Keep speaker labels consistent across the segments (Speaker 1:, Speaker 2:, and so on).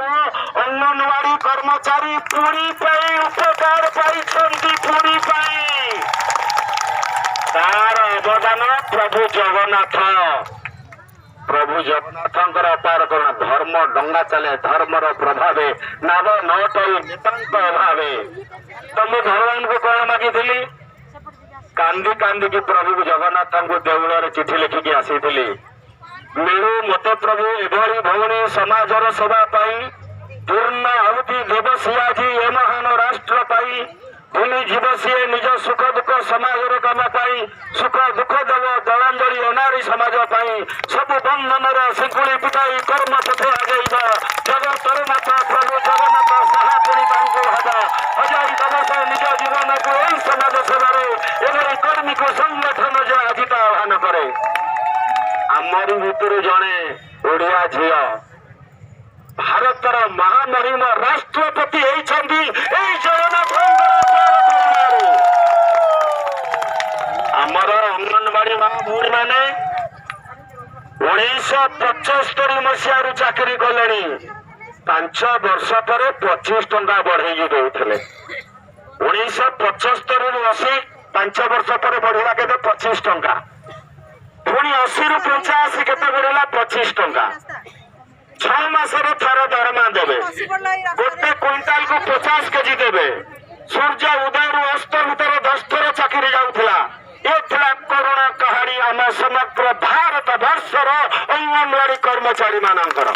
Speaker 1: अंगनवाड़ी कर्मचारी पुरी उपकार पाई पुरी तार अवदान प्रभु जगन्नाथ अपार करुणा धर्म डंगा चले धर्मर प्रभाव नाव नटई नितांत अभाव तो मुझे भगवान को कौन मागी कांदी कांदी की प्रभु जगन्नाथ देउल चिठी लिखिकी आसी मिलू मते प्रभु एभली भौणी समाजर सेवा पूर्ण आहुति देवसी आज ए महान राष्ट्र पाई भूमि जीव सी निज सुख दुख समाज कम सुख दुख देव दलांजलि अनारी समाज सब बंधन शिकुड़ी पिटाई कर्म पथ आगेब जगतर नाथ प्रभु जगन्नाथ साहापुणी हवा हजारी दलस निज जीवन को यही समाज सेवार एभली कर्मी को संगठन जो आज आह्वान करे आमरी भितर जड़े ओडिया झील भारतर महामहिम राष्ट्रपति जगन्नाथ आमर अंगनवाड़ी माँ भूणी मैंने 1975 मसीह चाकरी कले 5 वर्ष पर 25 टंका बढ़े दौले 1975 रु 80 5 वर्ष पर बढ़ला के 25 टंका पुणी 80 रु 85 के बढ़ला 25 टंका 6 मासर थर दरमा देवे गोटे क्विंटाल को 50 केजी देवे सूर्य उदय रु अस्त भर 10 थर चाकरी जाऊला ये करुणा कहानी आम समग्र भारत वर्षर अंगनवाड़ी कर्मचारी मानकर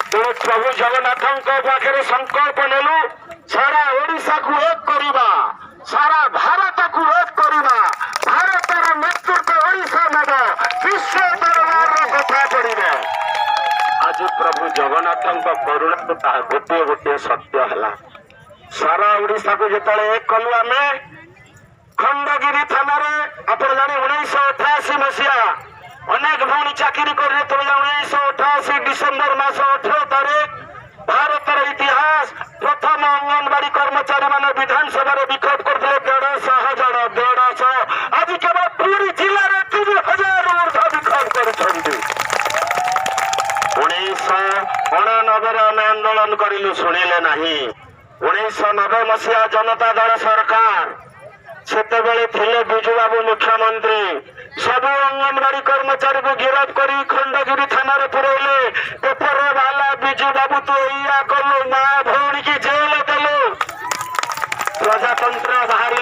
Speaker 1: तेणु प्रभु जगन्नाथ पाखे संकल्प नेलु सारा ओडिशा को एक करवा सारा भारत को एक करवा भारतर नेतृत्व ओडिशा नेब विश्व दरबार कथा पड़े आज प्रभु जगन्नाथ करुणा ता गोटे गोटे सत्य है सारा ओडिशा को जो एक कलु आम खंडगिरी थाना आप जाने 1988 मसीहा अनेक भौणी चाकरी कर 1988 डिसेम्बर मास 18 तारीख भारतर इतिहास प्रथम अंगनवाड़ी कर्मचारी मान विधानसभा विक्षोभ करते 150 जन 150 आज केवल पुरी जिले में 3000 ऊर्ध विक्षोभ कर 1989 आम आंदोलन करूँ शुणिले ना 1990 मसीहा जनता दल सरकार सेतेबेले थिले बिजू बाबू मुख्यमंत्री सब अंगनवाड़ी कर्मचारी को गिरफ्त कर खंडगिरी थाना पुरैले पेपर वाला बिजू बाबू तो या कलु माँ भौणी की जेल देलु प्रजातंत्र बाहर